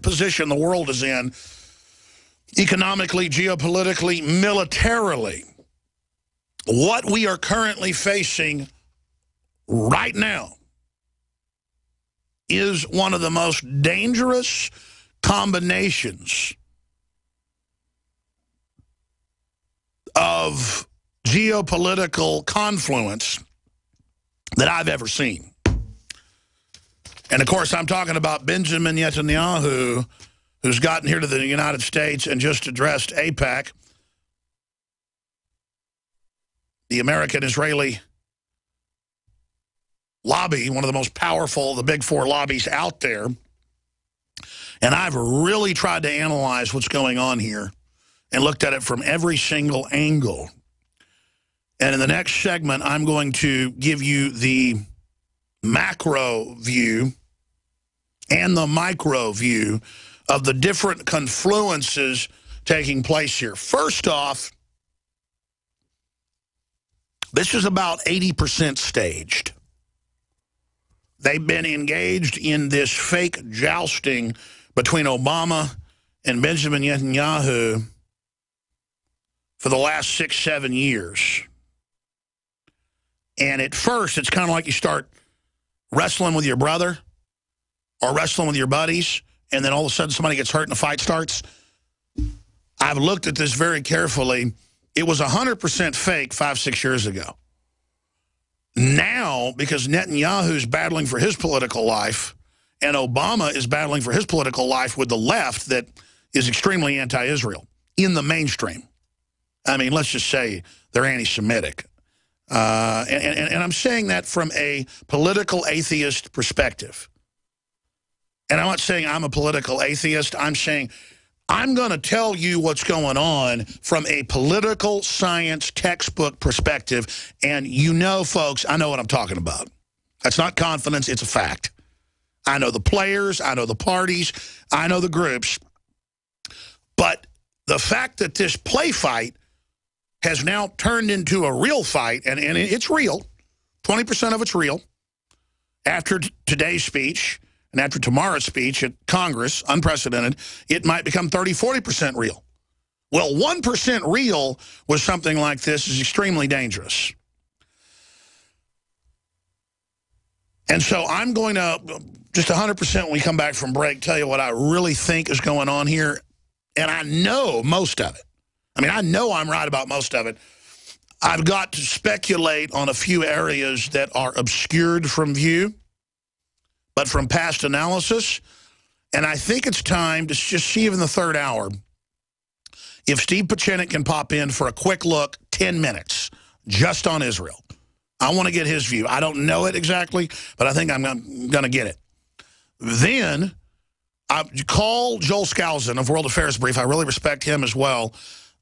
position the world is in, economically, geopolitically, militarily, what we are currently facing right now is one of the most dangerous combinations of geopolitical confluence that I've ever seen. And, of course, I'm talking about Benjamin Netanyahu, who's gotten here to the United States and just addressed AIPAC, the American-Israeli lobby, one of the most powerful, the big four lobbies out there. And I've really tried to analyze what's going on here and looked at it from every single angle. And in the next segment, I'm going to give you the macro view and the micro view of the different confluences taking place here. First off, this is about 80% staged. They've been engaged in this fake jousting between Obama and Benjamin Netanyahu for the last 6-7 years. And at first, it's kind of like you start wrestling with your brother or wrestling with your buddies, and then all of a sudden somebody gets hurt and the fight starts. I've looked at this very carefully. It was 100% fake 5-6 years ago. Now, because Netanyahu's battling for his political life and Obama is battling for his political life with the left that is extremely anti-Israel in the mainstream. I mean, let's just say they're anti-Semitic. And I'm saying that from a political atheist perspective. And I'm not saying I'm a political atheist. I'm saying I'm going to tell you what's going on from a political science textbook perspective. And you know, folks, I know what I'm talking about. That's not confidence. It's a fact. I know the players. I know the parties. I know the groups. But the fact that this play fight has now turned into a real fight, and it's real. 20% of it's real. After today's speech and after tomorrow's speech at Congress, unprecedented, it might become 30-40% real. Well, 1% real with something like this is extremely dangerous. And so I'm going to, just 100% when we come back from break, tell you what I really think is going on here. And I know most of it. I mean, I know I'm right about most of it. I've got to speculate on a few areas that are obscured from view, but from past analysis. And I think it's time to just see in the third hour if Steve Pieczenik can pop in for a quick look, 10 minutes, just on Israel. I want to get his view. I don't know it exactly, but I think I'm going to get it. Then I call Joel Skousen of World Affairs Brief. I really respect him as well.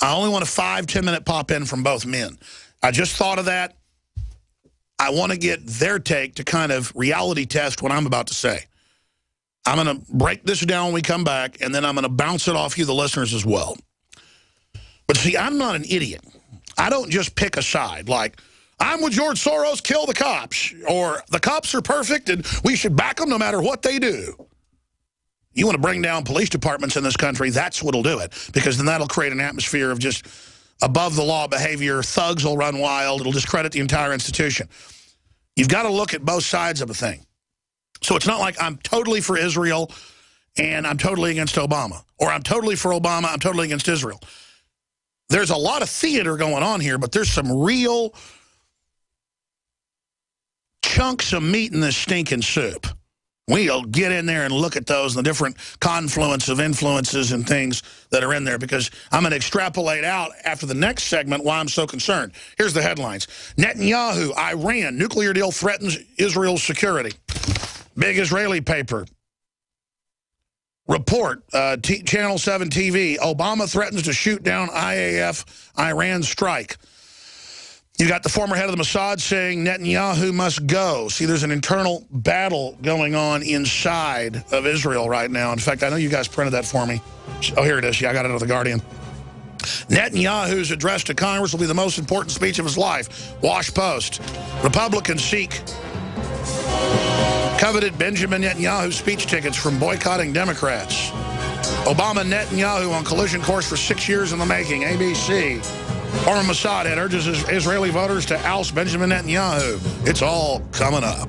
I only want a 5-10 minute pop in from both men. I just thought of that. I want to get their take to kind of reality test what I'm about to say. I'm going to break this down when we come back, and then I'm going to bounce it off you, the listeners, as well. But see, I'm not an idiot. I don't just pick a side like, I'm with George Soros, kill the cops, or the cops are perfect and we should back them no matter what they do. You want to bring down police departments in this country, that's what'll do it. Because then that'll create an atmosphere of just above-the-law behavior. Thugs will run wild. It'll discredit the entire institution. You've got to look at both sides of a thing. So it's not like I'm totally for Israel and I'm totally against Obama. Or I'm totally for Obama, I'm totally against Israel. There's a lot of theater going on here, but there's some real chunks of meat in this stinking soup. We'll get in there and look at those and the different confluence of influences and things that are in there, because I'm going to extrapolate out after the next segment why I'm so concerned. Here's the headlines. Netanyahu, Iran, nuclear deal threatens Israel's security. Big Israeli paper. Report, Channel 7 TV, Obama threatens to shoot down IAF Iran strike. You got the former head of the Mossad saying Netanyahu must go. See, there's an internal battle going on inside of Israel right now. In fact, I know you guys printed that for me. Oh, here it is. Yeah, I got it out of The Guardian. Netanyahu's address to Congress will be the most important speech of his life. Wash Post. Republicans seek Coveted Benjamin Netanyahu speech tickets from boycotting Democrats. Obama Netanyahu on collision course for 6 years in the making. ABC. Former Mossad head urges Israeli voters to oust Benjamin Netanyahu. It's all coming up.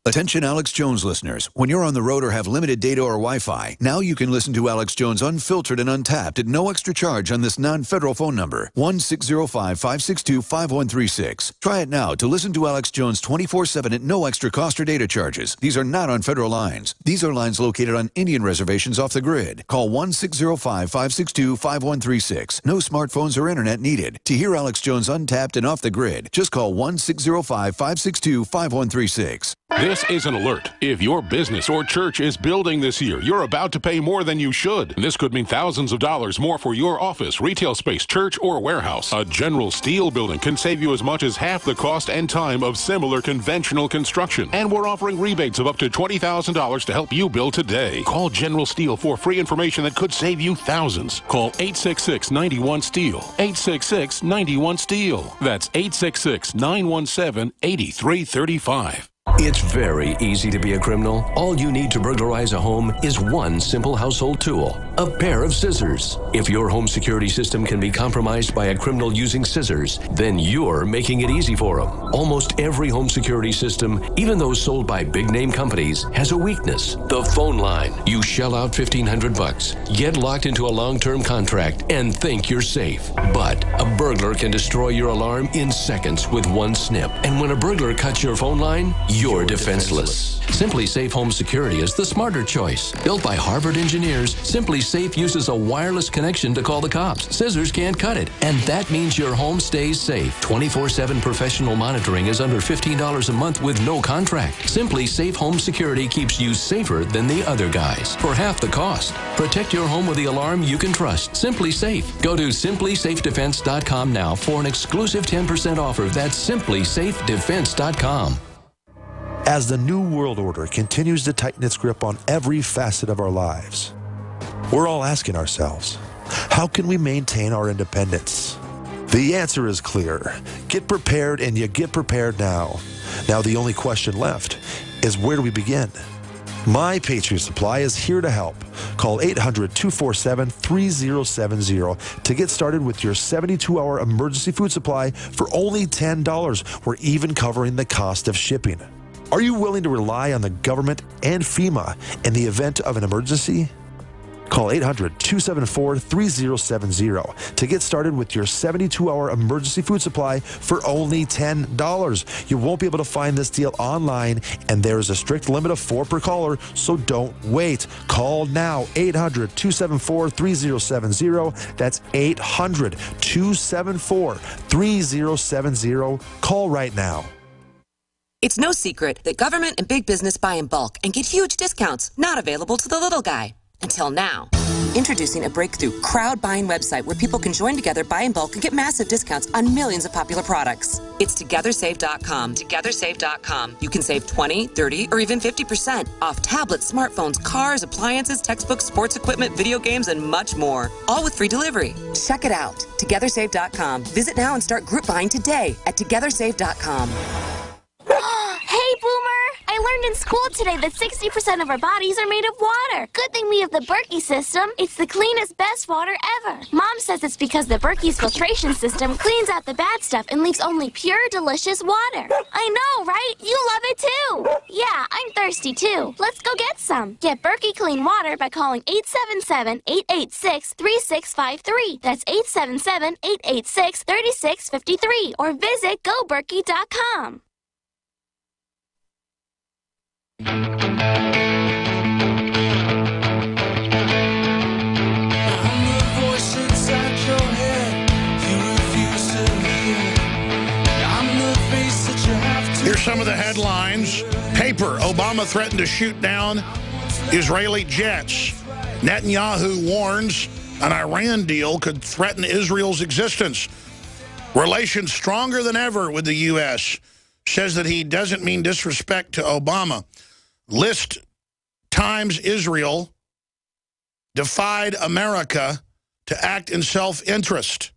Attention Alex Jones listeners. When you're on the road or have limited data or Wi-Fi, now you can listen to Alex Jones unfiltered and untapped at no extra charge on this non-federal phone number, 1-605-562-5136. Try it now to listen to Alex Jones 24/7 at no extra cost or data charges. These are not on federal lines. These are lines located on Indian reservations off the grid. Call 1-605-562-5136. No smartphones or internet needed. To hear Alex Jones untapped and off the grid, just call 1-605-562-5136. This is an alert. If your business or church is building this year, you're about to pay more than you should. This could mean thousands of dollars more for your office, retail space, church, or warehouse. A General Steel building can save you as much as half the cost and time of similar conventional construction. And we're offering rebates of up to $20,000 to help you build today. Call General Steel for free information that could save you thousands. Call 866-91-STEEL. 866-91-STEEL. That's 866-917-8335. It's very easy to be a criminal. All you need to burglarize a home is one simple household tool, a pair of scissors. If your home security system can be compromised by a criminal using scissors, then you're making it easy for them. Almost every home security system, even those sold by big-name companies, has a weakness: the phone line. You shell out $1,500, get locked into a long-term contract, and think you're safe. But a burglar can destroy your alarm in seconds with one snip. And when a burglar cuts your phone line, you're defenseless. Simply Safe Home Security is the smarter choice. Built by Harvard engineers, Simply Safe uses a wireless connection to call the cops. Scissors can't cut it. And that means your home stays safe. 24/7 professional monitoring is under $15 a month with no contract. Simply Safe Home Security keeps you safer than the other guys for half the cost. Protect your home with the alarm you can trust. Simply Safe. Go to simplysafedefense.com now for an exclusive 10% offer. That's simplysafedefense.com. As the New World Order continues to tighten its grip on every facet of our lives, we're all asking ourselves, how can we maintain our independence? The answer is clear. Get prepared, and you get prepared now. Now the only question left is, where do we begin? My Patriot Supply is here to help. Call 800-247-3070 to get started with your 72-hour emergency food supply for only $10. We're even covering the cost of shipping. Are you willing to rely on the government and FEMA in the event of an emergency? Call 800-274-3070 to get started with your 72-hour emergency food supply for only $10. You won't be able to find this deal online, and there is a strict limit of 4 per caller, so don't wait. Call now, 800-274-3070. That's 800-274-3070. Call right now. It's no secret that government and big business buy in bulk and get huge discounts not available to the little guy. Until now. Introducing a breakthrough crowd buying website where people can join together, buy in bulk, and get massive discounts on millions of popular products. It's TogetherSave.com. TogetherSave.com. You can save 20, 30, or even 50% off tablets, smartphones, cars, appliances, textbooks, sports equipment, video games, and much more. All with free delivery. Check it out. TogetherSave.com. Visit now and start group buying today at TogetherSave.com. Hey, Boomer! I learned in school today that 60% of our bodies are made of water. Good thing we have the Berkey system. It's the cleanest, best water ever. Mom says it's because the Berkey's filtration system cleans out the bad stuff and leaves only pure, delicious water. I know, right? You love it too. Yeah, I'm thirsty too. Let's go get some. Get Berkey clean water by calling 877-886-3653. That's 877-886-3653. Or visit GoBerkey.com. Here's some of the headlines. Paper: Obama threatened to shoot down Israeli jets. Netanyahu warns an Iran deal could threaten Israel's existence. Relations stronger than ever with the U.S. Says that he doesn't mean disrespect to Obama. List times Israel defied America to act in self-interest.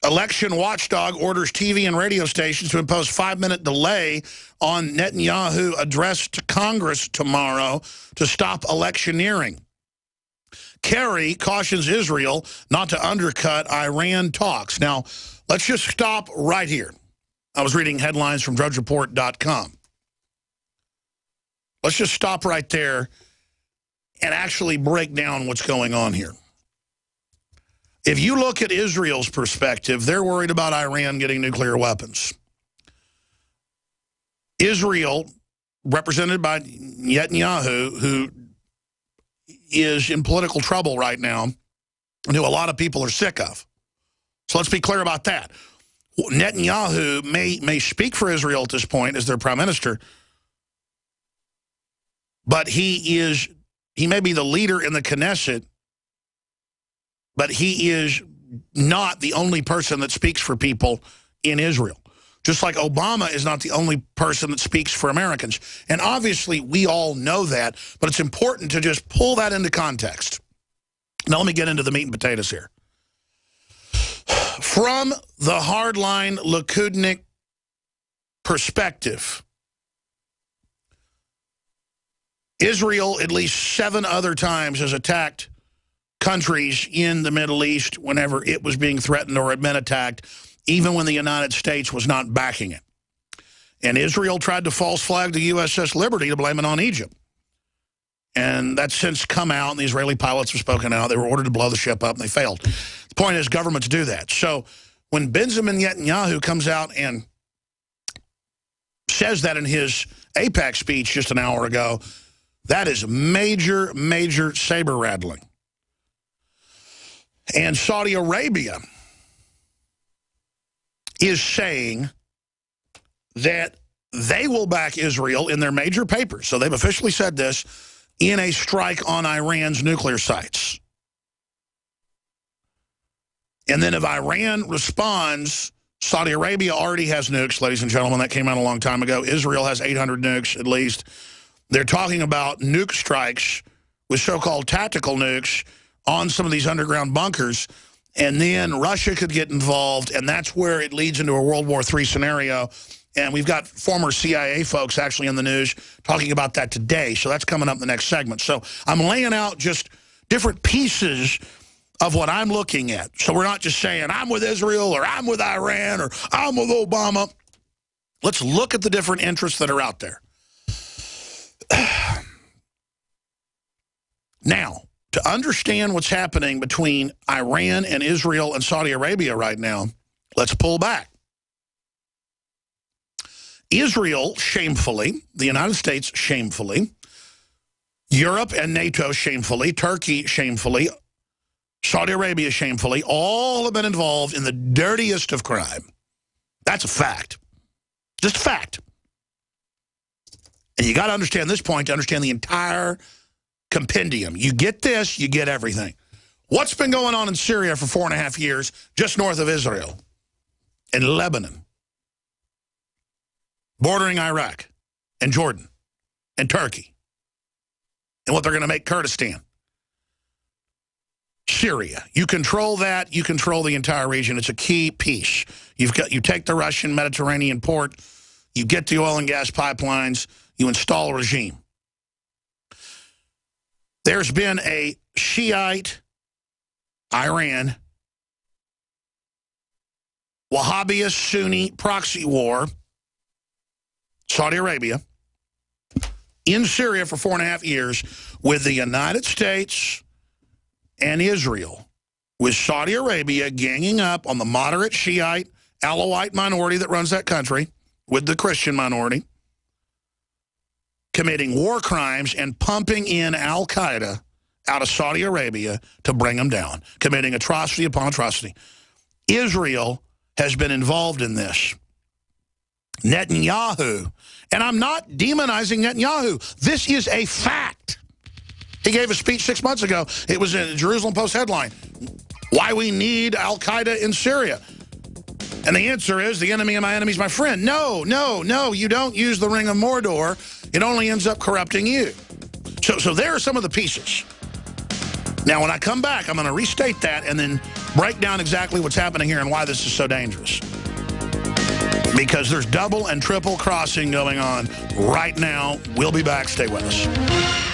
Election watchdog orders TV and radio stations to impose 5-minute delay on Netanyahu address to Congress tomorrow to stop electioneering. Kerry cautions Israel not to undercut Iran talks. Now, let's just stop right here. I was reading headlines from DrudgeReport.com. Let's just stop right there and actually break down what's going on here. If you look at Israel's perspective, they're worried about Iran getting nuclear weapons. Israel, represented by Netanyahu, who is in political trouble right now, and who a lot of people are sick of. So let's be clear about that. Netanyahu may speak for Israel at this point as their prime minister, but he may be the leader in the Knesset, but he is not the only person that speaks for people in Israel. Just like Obama is not the only person that speaks for Americans. And obviously, we all know that, but it's important to just pull that into context. Now, let me get into the meat and potatoes here. From the hardline Likudnik perspective, Israel, at least 7 other times, has attacked countries in the Middle East whenever it was being threatened or had been attacked, even when the United States was not backing it. And Israel tried to false flag the USS Liberty to blame it on Egypt. And that's since come out, and the Israeli pilots have spoken out. They were ordered to blow the ship up, and they failed. The point is, governments do that. So when Benjamin Netanyahu comes out and says that in his AIPAC speech just an hour ago, that is major, major saber-rattling. And Saudi Arabia is saying that they will back Israel in their major papers. So they've officially said this, in a strike on Iran's nuclear sites. And then if Iran responds, Saudi Arabia already has nukes, ladies and gentlemen. That came out a long time ago. Israel has 800 nukes at least. They're talking about nuke strikes with so-called tactical nukes on some of these underground bunkers, and then Russia could get involved, and that's where it leads into a World War III scenario. And we've got former CIA folks actually in the news talking about that today, so that's coming up in the next segment. So I'm laying out just different pieces of what I'm looking at. So we're not just saying, I'm with Israel, or I'm with Iran, or I'm with Obama. Let's look at the different interests that are out there. Now, to understand what's happening between Iran and Israel and Saudi Arabia right now, let's pull back. Israel, shamefully, the United States, shamefully, Europe and NATO, shamefully, Turkey, shamefully, Saudi Arabia, shamefully, all have been involved in the dirtiest of crime. That's a fact. Just a fact. And you got to understand this point to understand the entire compendium. You get this, you get everything. What's been going on in Syria for 4.5 years, just north of Israel, and Lebanon, bordering Iraq, and Jordan, and Turkey, and what they're going to make Kurdistan. Syria. You control that, you control the entire region. It's a key piece. You take the Russian Mediterranean port, you get the oil and gas pipelines, you install a regime. There's been a Shiite, Iran, Wahhabist Sunni proxy war, Saudi Arabia, in Syria for 4.5 years with the United States and Israel, with Saudi Arabia ganging up on the moderate Shiite, Alawite minority that runs that country, with the Christian minority, committing war crimes and pumping in al-Qaeda out of Saudi Arabia to bring them down, committing atrocity upon atrocity. Israel has been involved in this. Netanyahu, and I'm not demonizing Netanyahu. This is a fact. He gave a speech 6 months ago. It was in a Jerusalem Post headline. Why we need al-Qaeda in Syria. And the answer is, the enemy of my enemy is my friend. No, no, no, you don't use the Ring of Mordor. It only ends up corrupting you. So there are some of the pieces. Now, when I come back, I'm going to restate that and then break down exactly what's happening here and why this is so dangerous. Because there's double and triple crossing going on right now. We'll be back. Stay with us.